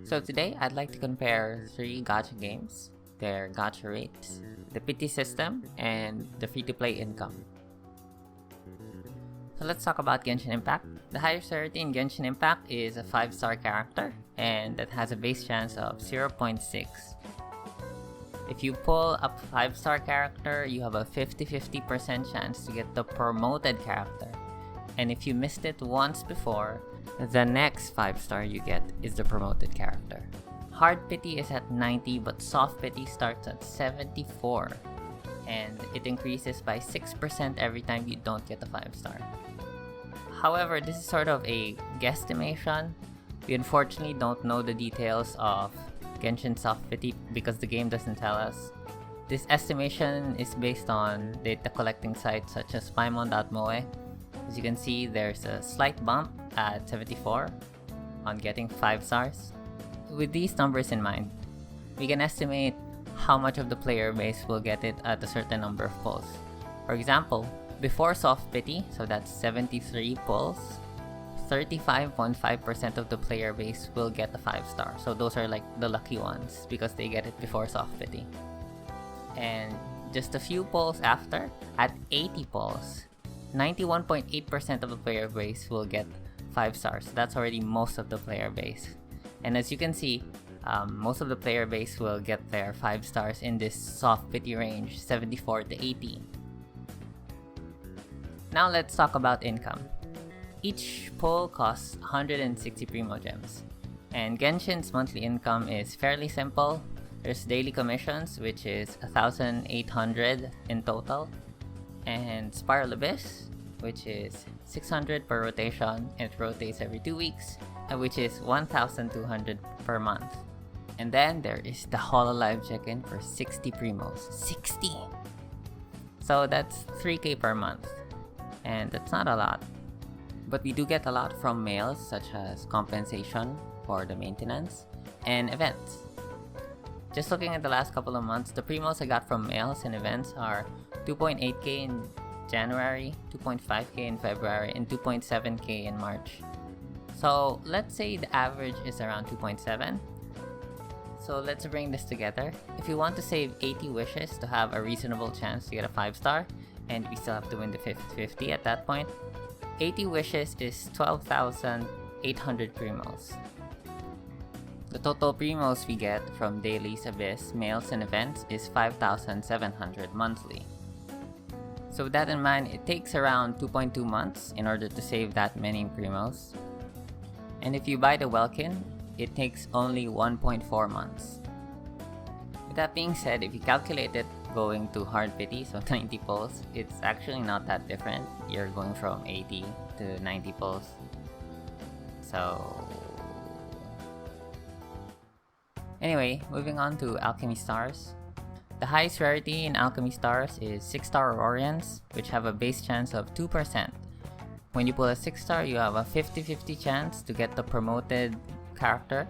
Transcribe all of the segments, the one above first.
So today I'd like to compare 3 gacha games, their gacha rates, the pity system, and the free-to-play income. So let's talk about Genshin Impact. The highest rarity in Genshin Impact is a 5-star character, and that has a base chance of 0.6. If you pull a 5-star character, you have a 50-50% chance to get the promoted character. And if you missed it once before, the next 5-star you get is the promoted character. Hard pity is at 90, but soft pity starts at 74. And it increases by 6% every time you don't get a 5-star. However, this is sort of a guesstimation. We unfortunately don't know the details of Genshin soft pity because the game doesn't tell us. This estimation is based on data collecting sites such as Paimon.moe. As you can see, there's a slight bump at 74 on getting 5 stars. With these numbers in mind, we can estimate how much of the player base will get it at a certain number of pulls. For example, before soft pity, so that's 73 pulls, 35.5% of the player base will get a 5-star. So those are like the lucky ones because they get it before soft pity. And just a few pulls after, at 80 pulls, 91.8% of the player base will get 5 stars. That's already most of the player base. And as you can see, most of the player base will get their 5 stars in this soft pity range, 74 to 80. Now let's talk about income. Each pull costs 160 Primo Gems, and Genshin's monthly income is fairly simple. There's daily commissions, which is 1,800 in total, and Spiral Abyss, which is 600 per rotation, and it rotates every 2 weeks, which is 1,200 per month. And then there is the Hololive check-in for 60 Primos. 60! So that's 3k per month, and that's not a lot. But we do get a lot from mails, such as compensation for the maintenance and events. Just looking at the last couple of months, the primos I got from mails and events are 2.8k in January, 2.5k in February, and 2.7k in March. So let's say the average is around 2.7. So let's bring this together. If you want to save 80 wishes to have a reasonable chance to get a 5-star, and we still have to win the 50-50 at that point, 80 wishes is 12,800 primos. The total primos we get from dailies, abyss, mails, and events is 5,700 monthly. So with that in mind, it takes around 2.2 months in order to save that many primos. And if you buy the Welkin, it takes only 1.4 months. With that being said, if you calculate it going to hard pity, so 90 pulls, it's actually not that different. You're going from 80 to 90 pulls. So anyway, moving on to Alchemy Stars. The highest rarity in Alchemy Stars is 6-star Aurorians, which have a base chance of 2%. When you pull a 6-star, you have a 50-50 chance to get the promoted character.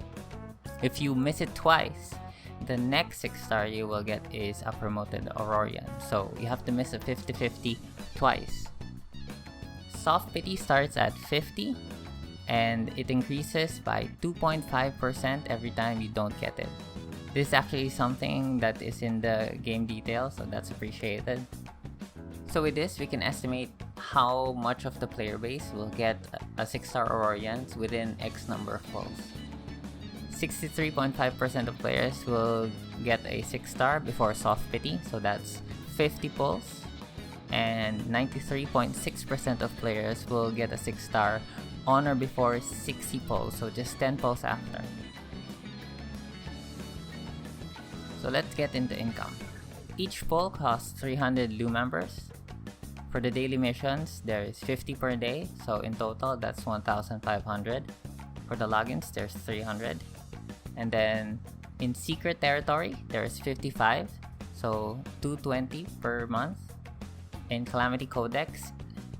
If you miss it twice, the next 6-star you will get is a promoted Aurorian. So you have to miss a 50-50 twice. Soft pity starts at 50, and it increases by 2.5% every time you don't get it. This is actually something that is in the game details, so that's appreciated. So with this, we can estimate how much of the player base will get a 6-star Aurorians within X number of pulls. 63.5% of players will get a 6-star before soft pity, so that's 50 pulls. And 93.6% of players will get a 6-star on or before 60 pulls, so just 10 pulls after. So let's get into income. Each pull costs 300 Lu members. For the daily missions, there is 50 per day, so in total that's 1,500. For the logins, there's 300. And then in secret territory, there's 55, so 220 per month. In Calamity Codex,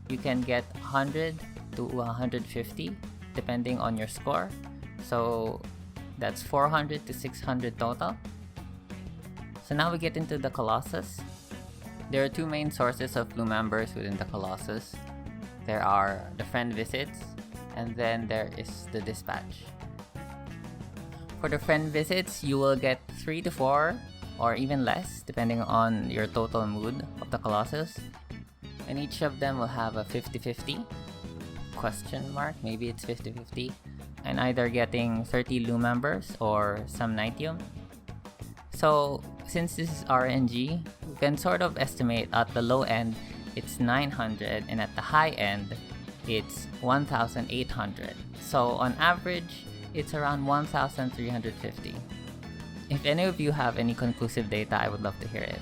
you can get 100 to 150 depending on your score. So that's 400 to 600 total. So now we get into the Colossus. There are 2 main sources of Lu members within the Colossus. There are the friend visits, and then there is the dispatch. For the friend visits, you will get 3 to 4 or even less depending on your total mood of the Colossus. And each of them will have a 50-50 question mark, maybe it's 50-50, and either getting 30 Lu members or some Nitium. So since this is RNG, we can sort of estimate at the low end it's 900 and at the high end it's 1,800. So on average, it's around 1,350. If any of you have any conclusive data, I would love to hear it.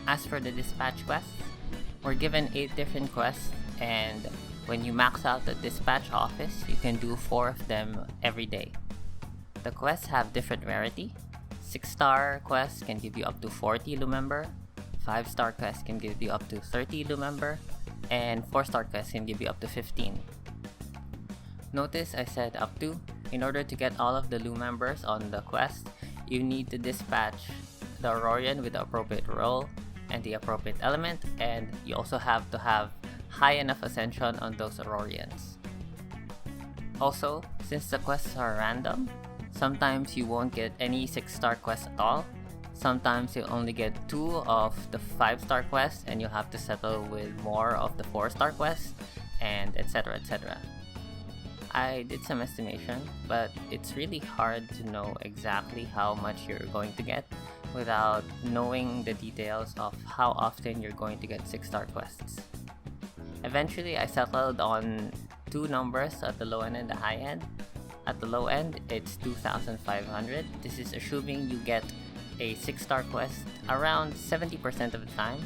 As for the dispatch quests, we're given 8 different quests, and when you max out the dispatch office, you can do 4 of them every day. The quests have different rarity. 6-star quests can give you up to 40 Lumember, 5-star quests can give you up to 30 Lumember, and 4-star quests can give you up to 15. Notice I said up to. In order to get all of the Lumembers on the quest, you need to dispatch the Aurorian with the appropriate role and the appropriate element, and you also have to have high enough ascension on those Aurorians. Also, since the quests are random, sometimes you won't get any 6-star quests at all. Sometimes you'll only get 2 of the 5-star quests and you'll have to settle with more of the 4-star quests, and etc, etc. I did some estimation, but it's really hard to know exactly how much you're going to get without knowing the details of how often you're going to get 6-star quests. Eventually, I settled on 2 numbers at the low end and the high end. At the low end, it's 2,500. This is assuming you get a 6-star quest around 70% of the time,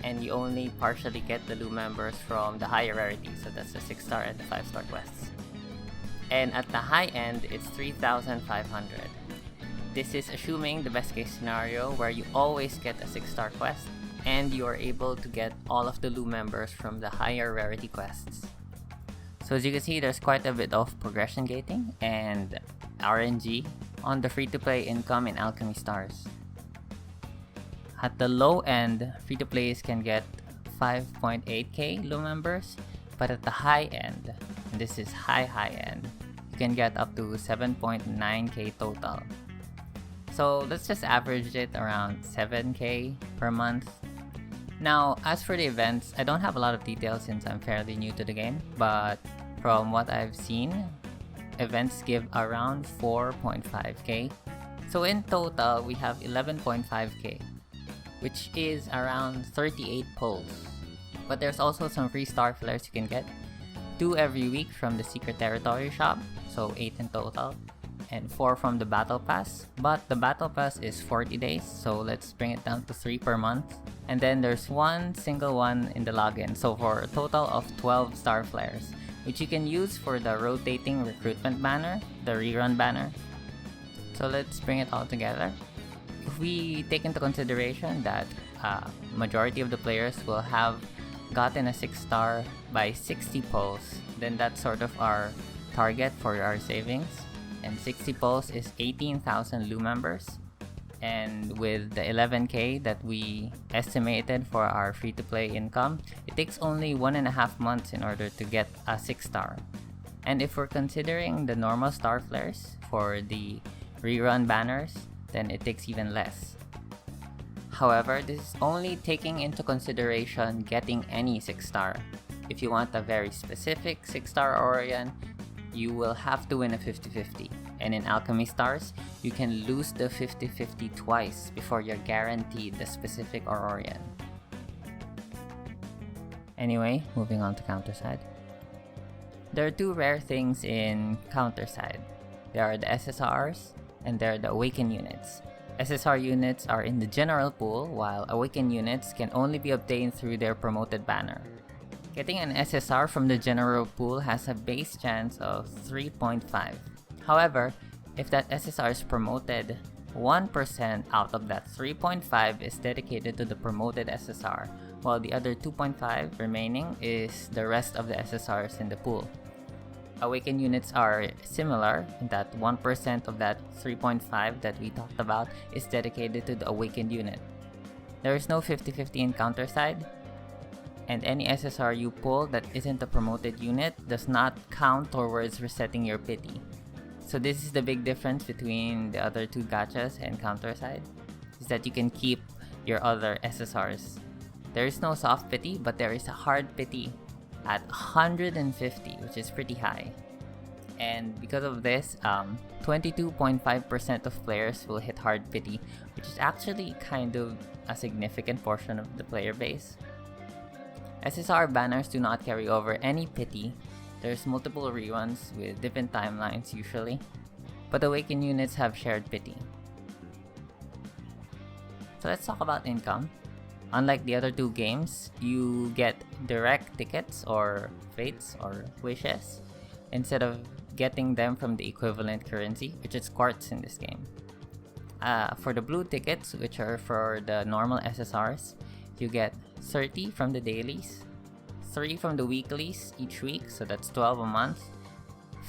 and you only partially get the Lu members from the higher rarity, so that's the 6-star and the 5-star quests. And at the high end, it's 3,500. This is assuming the best case scenario where you always get a 6-star quest and you are able to get all of the Lu members from the higher rarity quests. So as you can see, there's quite a bit of progression gating and RNG on the free-to-play income in Alchemy Stars. At the low end, free-to-plays can get 5.8k Lu members, but at the high end, and this is high end, you can get up to 7.9k total. So let's just average it around 7k per month. Now, as for the events, I don't have a lot of details since I'm fairly new to the game, but from what I've seen, events give around 4.5k. So in total, we have 11.5k, which is around 38 pulls. But there's also some free star flares you can get, 2 every week from the Secret Territory shop, so 8 in total, and 4 from the Battle Pass. But the Battle Pass is 40 days, so let's bring it down to 3 per month. And then there's 1 single one in the login, so for a total of 12 star flares, which you can use for the rotating recruitment banner, the rerun banner. So let's bring it all together. If we take into consideration that majority of the players will have gotten a 6-star by 60 pulls, then that's sort of our target for our savings. And 60 pulls is 18,000 Lu members. And with the 11k that we estimated for our free-to-play income, it takes only 1.5 months in order to get a 6-star. And if we're considering the normal star flares for the rerun banners, then it takes even less. However, this is only taking into consideration getting any 6-star. If you want a very specific 6-star Aurorian, you will have to win a 50-50. And in Alchemy Stars, you can lose the 50-50 twice before you're guaranteed the specific Aurorian. Anyway, moving on to Counter side. There are 2 rare things in Counter side. There are the SSRs and there are the Awaken units. SSR units are in the general pool, while Awaken units can only be obtained through their promoted banner. Getting an SSR from the general pool has a base chance of 3.5. However, if that SSR is promoted, 1% out of that 3.5 is dedicated to the promoted SSR, while the other 2.5 remaining is the rest of the SSRs in the pool. Awaken units are similar in that 1% of that 3.5 that we talked about is dedicated to the Awakened unit. There is no 50-50 in Counter side, and any SSR you pull that isn't a promoted unit does not count towards resetting your pity. So this is the big difference between the other two gachas and counter side, is that you can keep your other SSRs. There is no soft pity, but there is a hard pity at 150, which is pretty high. And because of this, 22.5% of players will hit hard pity, which is actually kind of a significant portion of the player base. SSR banners do not carry over any pity. There's multiple reruns with different timelines usually, but Awaken units have shared pity. So let's talk about income. Unlike the other two games, you get direct tickets or fates or wishes instead of getting them from the equivalent currency, which is quartz in this game. For the blue tickets, which are for the normal SSRs, you get 30 from the dailies, 3 from the weeklies each week, so that's 12 a month,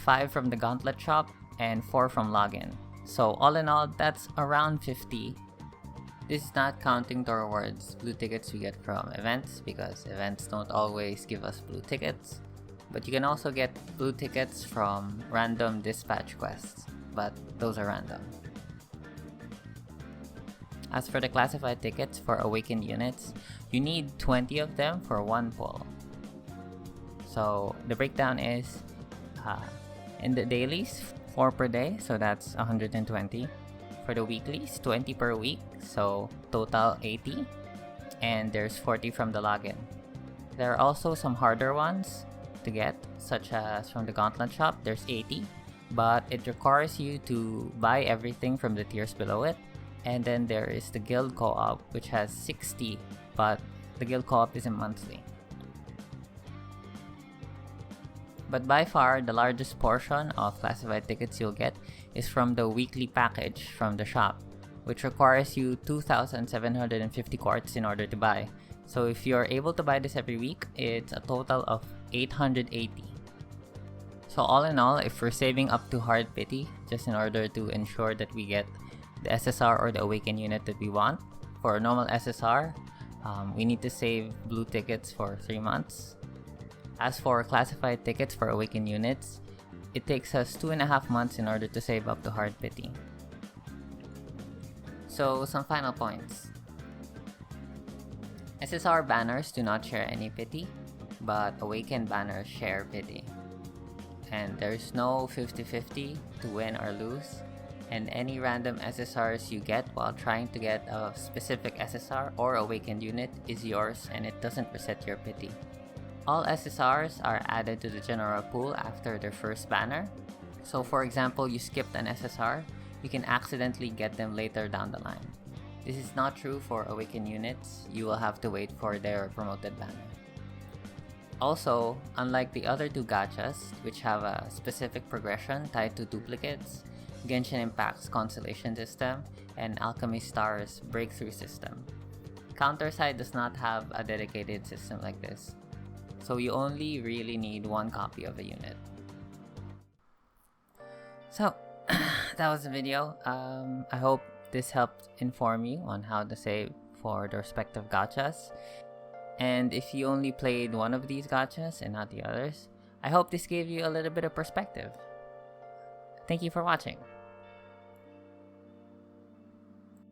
5 from the gauntlet shop, and 4 from login. So all in all, that's around 50. This is not counting towards blue tickets we get from events, because events don't always give us blue tickets. But you can also get blue tickets from random dispatch quests, but those are random. As for the classified tickets for awakened units, you need 20 of them for one pull. So the breakdown is, in the dailies, 4 per day, so that's 120. For the weeklies, 20 per week, so total 80. And there's 40 from the login. There are also some harder ones to get, such as from the gauntlet shop, there's 80, but it requires you to buy everything from the tiers below it. And then there is the guild co-op, which has 60, but the guild co-op isn't monthly. But by far, the largest portion of classified tickets you'll get is from the weekly package from the shop, which requires you 2,750 quartz in order to buy. So if you're able to buy this every week, it's a total of 880. So all in all, if we're saving up to hard pity, just in order to ensure that we get the SSR or the awaken unit that we want, for a normal SSR, we need to save blue tickets for 3 months. As for classified tickets for awaken units, it takes us 2.5 months in order to save up to hard pity. So some final points. SSR banners do not share any pity, but awakened banners share pity. And there's no 50-50 to win or lose, and any random SSRs you get while trying to get a specific SSR or awakened unit is yours, and it doesn't reset your pity. All SSRs are added to the general pool after their first banner. So for example, you skipped an SSR, you can accidentally get them later down the line. This is not true for awakened units. You will have to wait for their promoted banner. Also, unlike the other two gachas, which have a specific progression tied to duplicates, Genshin Impact's Constellation system, and Alchemy Stars' Breakthrough system, counter side does not have a dedicated system like this. So you only really need one copy of a unit. So, that was the video. I hope this helped inform you on how to save for the respective gachas. And if you only played one of these gachas and not the others, I hope this gave you a little bit of perspective. Thank you for watching.